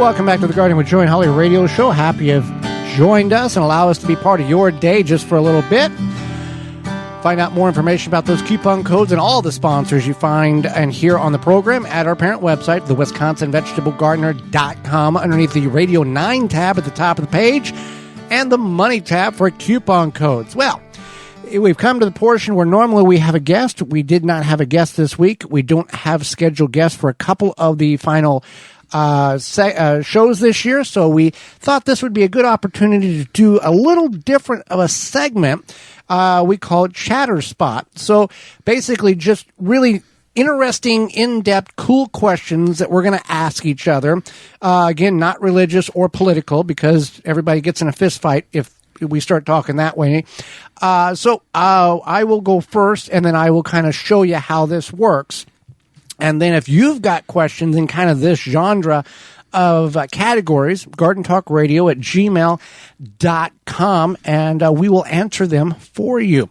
Welcome back to the Gardening with Joy and Holly radio show. Happy you've joined us and allow us to be part of your day just for a little bit. Find out more information about those coupon codes and all the sponsors you find and hear on the program at our parent website, the WisconsinVegetableGardener.com, underneath the Radio 9 tab at the top of the page and the Money tab for coupon codes. Well, we've come to the portion where normally we have a guest. We did not have a guest this week. We don't have scheduled guests for a couple of the final shows this year, so we thought this would be a good opportunity to do a little different of a segment. We call it Chatter Spot. So basically just really interesting, in-depth, cool questions that we're going to ask each other. Again, not religious or political, because everybody gets in a fist fight if we start talking that way. So I will go first, and then I will kind of show you how this works. And then if you've got questions in kind of this genre of categories, gardentalkradio@gmail.com, and we will answer them for you.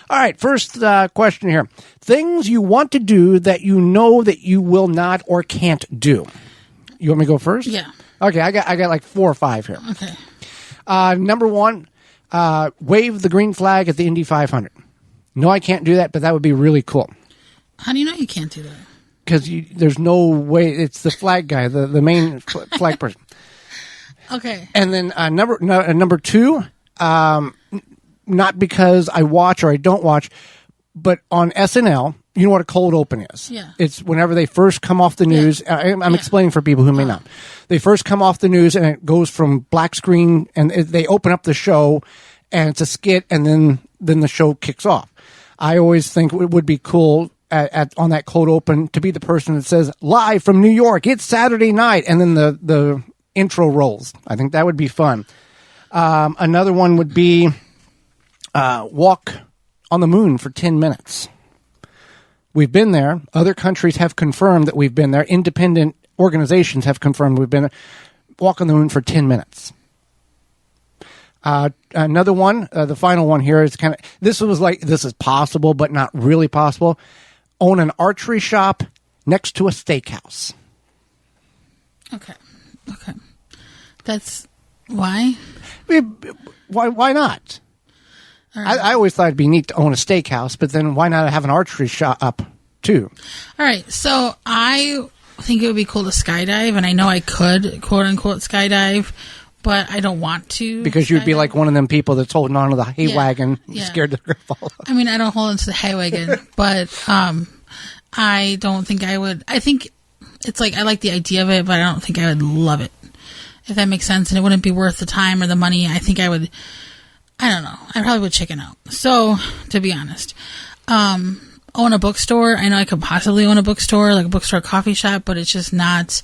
All right, first question here. Things you want to do that you know that you will not or can't do. You want me to go first? Yeah. Okay, I got like 4 or 5 here. Okay. Number 1, wave the green flag at the Indy 500. No, I can't do that, but that would be really cool. How do you know you can't do that? Because there's no way. It's the flag guy, the main flag person. Okay. And then number 2, not because I watch or I don't watch, but on SNL, you know what a cold open is? Yeah. It's whenever they first come off the news. Yeah. I'm explaining for people who may not. They first come off the news and it goes from black screen and they open up the show and it's a skit and then the show kicks off. I always think it would be cool on that cold open to be the person that says, live from New York, it's Saturday night, and then the intro rolls. I think that would be fun. Another one would be walk on the moon for 10 minutes. We've been there. Other countries have confirmed that we've been there. Independent organizations have confirmed we've been there. Walk on the moon for 10 minutes. Another one, the final one here is this is possible, but not really possible. Own an archery shop next to a steakhouse. Okay. That's why? Why not? Right. I always thought it'd be neat to own a steakhouse, but then why not have an archery shop too? All right. So I think it would be cool to skydive, and I know I could, quote unquote, skydive, but I don't want to. Because you'd be like one of them people that's holding on to the hay wagon, scared they're going to fall off. I mean, I don't hold onto the hay wagon, but I don't think I would. I think it's like I like the idea of it, but I don't think I would love it, if that makes sense. And it wouldn't be worth the time or the money. I think I would. I don't know. I probably would chicken out. So, to be honest, own a bookstore. I know I could possibly own a bookstore, like a bookstore coffee shop, but it's just not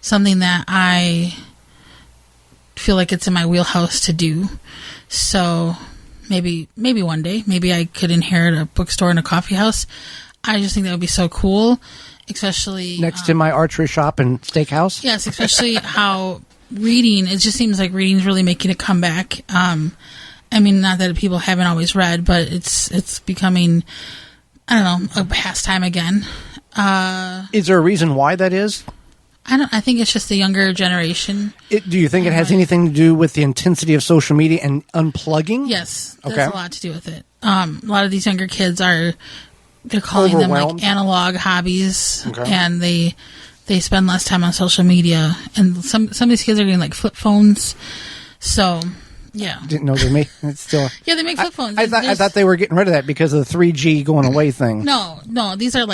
something that I feel like it's in my wheelhouse to do. So maybe one day, maybe I could inherit a bookstore and a coffee house. I just think that would be so cool, especially next to my archery shop and steakhouse. Yes, especially how reading, it just seems like reading's really making a comeback. I mean, not that people haven't always read, but it's becoming, I don't know, a pastime again. Is there a reason why that is? I think it's just the younger generation. Do you think it has anything to do with the intensity of social media and unplugging? Yes, that's a lot to do with it. A lot of these younger kids they're calling them like analog hobbies, and they spend less time on social media. And some of these kids are getting like flip phones. So, yeah. Didn't know they make it's still. Yeah, they make flip phones. I thought they were getting rid of that because of the 3G going away thing. No, these are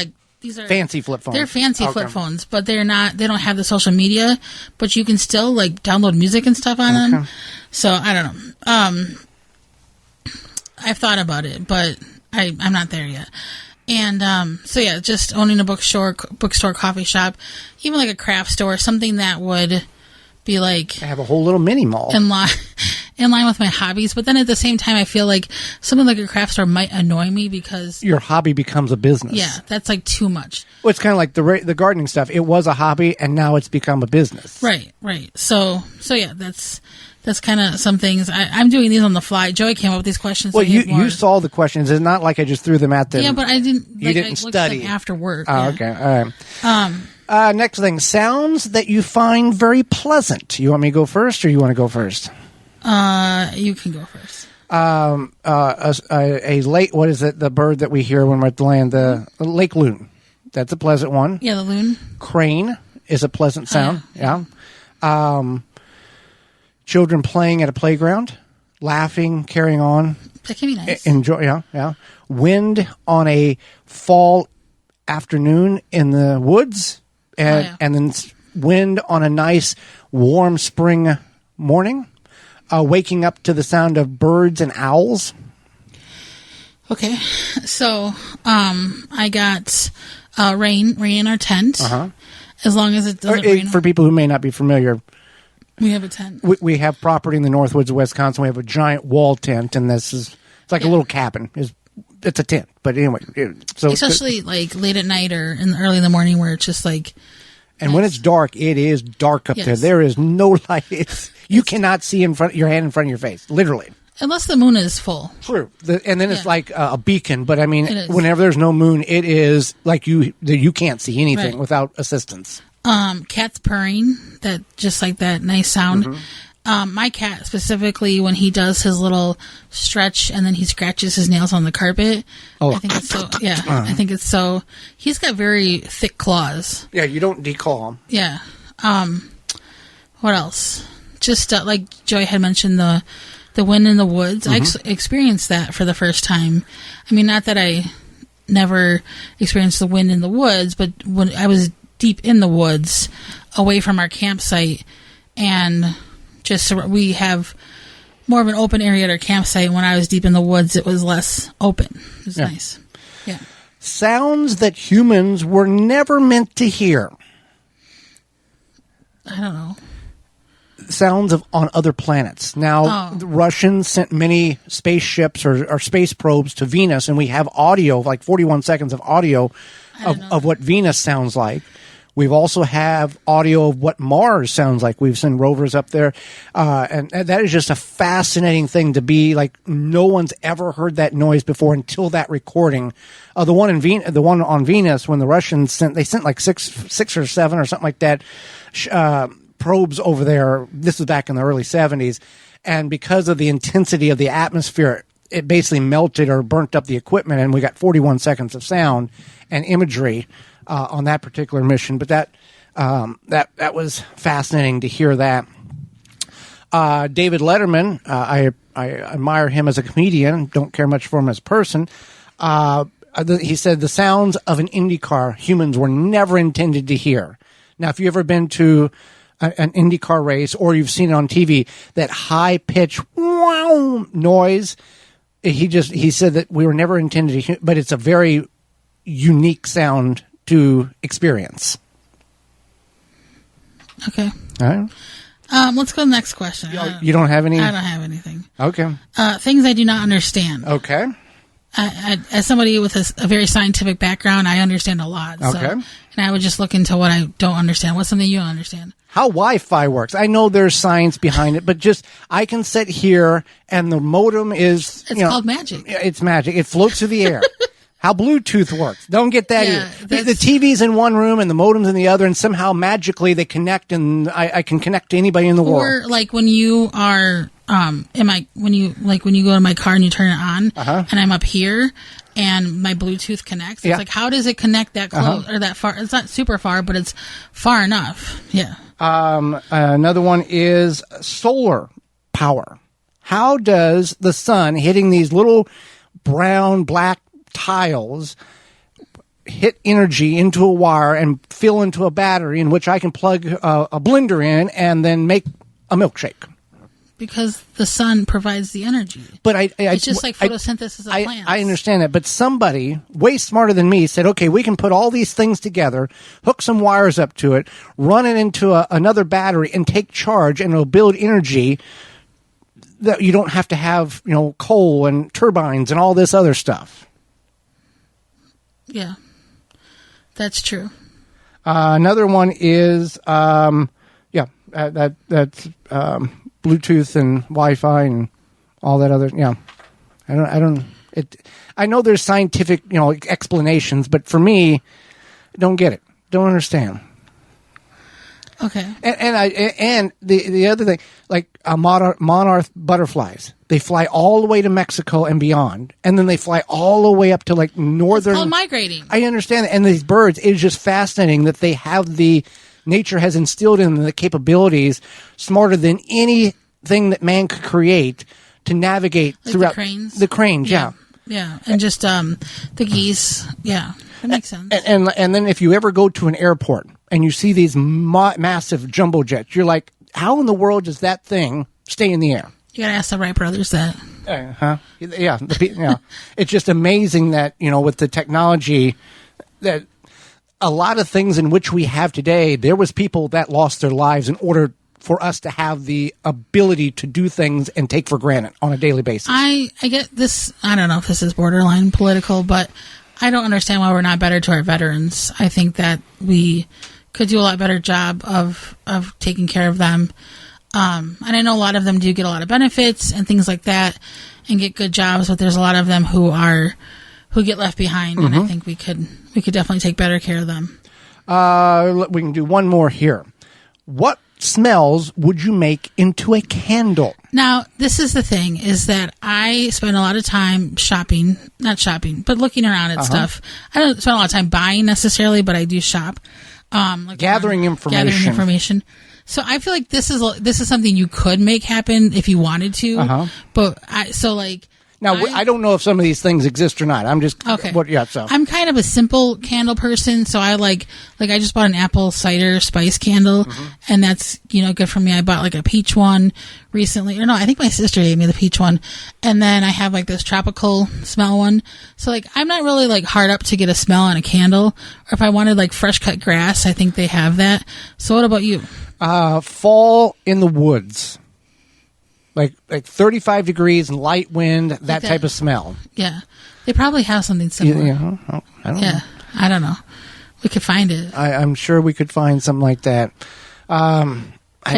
fancy flip phones. They're fancy flip phones, but they don't have the social media, but you can still like download music and stuff on them. So I don't know. I've thought about it, but I'm not there yet. And so yeah, just owning a bookstore, coffee shop, even like a craft store, something that would be like I have a whole little mini mall in line with my hobbies. But then at the same time, I feel like something like a craft store might annoy me because your hobby becomes a business. Yeah, that's like too much. Well, it's kind of like the gardening stuff. It was a hobby, and now it's become a business. Right. So yeah, that's kind of some things. I'm doing these on the fly. Joey came up with these questions. Well, you saw the questions. It's not like I just threw them at them. Yeah, but I didn't. You didn't I study looked at them after work. Oh, yeah. Okay. All right. Next thing, sounds that you find very pleasant. You want me to go first, or you want to go first? You can go first. A lake. What is it? The bird that we hear when we're at the land. The lake loon. That's a pleasant one. Yeah, the loon. Crane is a pleasant sound. Yeah. Children playing at a playground, laughing, carrying on. That can be nice. Enjoy. Yeah, yeah. Wind on a fall afternoon in the woods, and then wind on a nice warm spring morning. Waking up to the sound of birds and owls. Okay, so I got rain in our tent. As long as it doesn't rain. For people who may not be familiar, we have a tent. We have property in the North Woods of Wisconsin. We have a giant wall tent, and it's like a little cabin. It's a tent, but anyway. So especially like late at night or early in the morning, where it's just like. And when it's dark, it is dark up there. There is no light. You cannot see your hand in front of your face, literally. Unless the moon is full. True. And then it's like a beacon. But I mean, whenever there's no moon, it is like you can't see anything without assistance. Cats purring, that just like that nice sound. My cat specifically, when he does his little stretch and then he scratches his nails on the carpet. I think it's so. Yeah, I think it's so. He's got very thick claws. Yeah, you don't declaw him. Yeah. What else? Just like Joey had mentioned, the wind in the woods. I experienced that for the first time. I mean, not that I never experienced the wind in the woods, but when I was deep in the woods, away from our campsite, and just we have more of an open area at our campsite. When I was deep in the woods, it was less open. It was nice. Yeah. Sounds that humans were never meant to hear. I don't know. Sounds on other planets. Now, the Russians sent many spaceships or space probes to Venus, and we have audio, like 41 seconds of audio of what Venus sounds like. We've also have audio of what Mars sounds like. We've sent rovers up there, and that is just a fascinating thing to be like. No one's ever heard that noise before until that recording. The one on Venus, when the Russians sent like six or seven or something like that. Probes over there. This was back in the early 70s, and because of the intensity of the atmosphere, it basically melted or burnt up the equipment, and we got 41 seconds of sound and imagery on that particular mission. But that was fascinating to hear that. David Letterman, I admire him as a comedian. Don't care much for him as a person. He said the sounds of an Indy car humans were never intended to hear. Now, if you've ever been to an IndyCar race, or you've seen it on TV, that high pitch wow noise. He said that we were never intended to hear, but it's a very unique sound to experience. Okay. All right. Let's go to the next question. You don't have any? I don't have anything. Okay. Things I do not understand. Okay. As somebody with a very scientific background, I understand a lot. Okay. So, and I would just look into what I don't understand. What's something you don't understand? How Wi-Fi works. I know there's science behind it, but just I can sit here and the modem is... It's called magic. It's magic. It floats through the air. How Bluetooth works. Don't get that either. The TV's in one room and the modem's in the other, and somehow magically they connect, and I can connect to anybody in the world. Or like when you are... when you go to my car and you turn it on, and I'm up here and my Bluetooth connects, it's like, how does it connect that close or that far? It's not super far, but it's far enough. Yeah. Another one is solar power. How does the sun hitting these little brown, black tiles hit energy into a wire and fill into a battery in which I can plug a blender in and then make a milkshake? Because the sun provides the energy. But it's just like photosynthesis of plants. I understand that. But somebody way smarter than me said, okay, we can put all these things together, hook some wires up to it, run it into another battery, and take charge, and it'll build energy that you don't have to have, coal and turbines and all this other stuff. Yeah, that's true. Another one is, that's Bluetooth and Wi-Fi and all that other. Yeah, I know there's scientific, explanations, but for me, don't get it. Don't understand. Okay. And the other thing, like monarch butterflies, they fly all the way to Mexico and beyond, and then they fly all the way up to like northern. It's called migrating. I understand that. And these birds, it's just fascinating that they have nature has instilled in them the capabilities smarter than anything that man could create to navigate like throughout the cranes. Yeah. Yeah, and just the geese. Yeah, that makes sense. And then if you ever go to an airport and you see these massive jumbo jets, you're like, how in the world does that thing stay in the air? You gotta ask the Wright brothers that. Yeah. It's just amazing that, with the technology that a lot of things in which we have today, there was people that lost their lives in order for us to have the ability to do things and take for granted on a daily basis. I get this. I don't know if this is borderline political, but I don't understand why we're not better to our veterans. I think that we could do a lot better job of taking care of them. And I know a lot of them do get a lot of benefits and things like that and get good jobs, but there's a lot of them who get left behind. And I think we could definitely take better care of them. We can do one more here. What smells would you make into a candle? Now, this is the thing, is that I spend a lot of time but looking around at stuff. I don't spend a lot of time buying necessarily, but I do shop. Gathering information. So I feel like this is something you could make happen if you wanted to. But I don't know if some of these things exist or not. I'm just okay. So I'm kind of a simple candle person, so I like I just bought an apple cider spice candle, and that's good for me. I bought like a peach one recently, or no, I think my sister gave me the peach one, and then I have like this tropical smell one. So I'm not really hard up to get a smell on a candle, or if I wanted fresh cut grass, I think they have that. So what about you? Fall in the woods. Like 35 degrees and light wind, that type of smell. Yeah. They probably have something similar. I don't know. I don't know. We could find it. I'm sure we could find something like that. I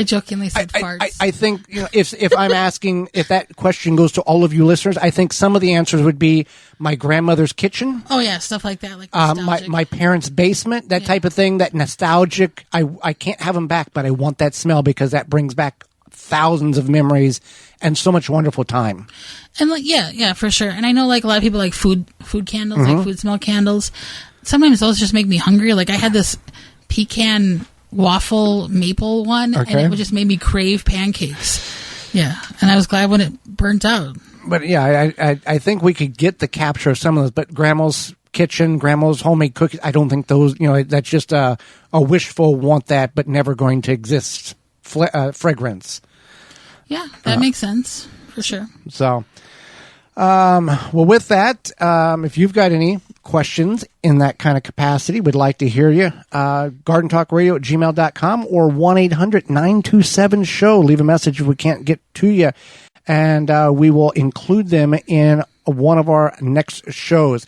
jokingly said farts. I think if I'm asking, if that question goes to all of you listeners, I think some of the answers would be my grandmother's kitchen. Oh, yeah, stuff like that. My parents' basement, that type of thing, that nostalgic. I can't have them back, but I want that smell because that brings back thousands of memories and so much wonderful time. And yeah, for sure. And I know a lot of people like food candles, like food smell candles. Sometimes those just make me hungry. I had this pecan waffle maple one, and it just made me crave pancakes. Yeah, and I was glad when it burnt out. But yeah, I think we could get the capture of some of those. But Grandma's kitchen, Grandma's homemade cookies, I don't think those. That's just a wishful want that, but never going to exist. Fragrance. Yeah, that makes sense for sure. So, well, with that, if you've got any questions in that kind of capacity, we'd like to hear you. GardenTalkRadio@gmail.com or 1-800-927-SHOW. Leave a message if we can't get to you, and we will include them in one of our next shows.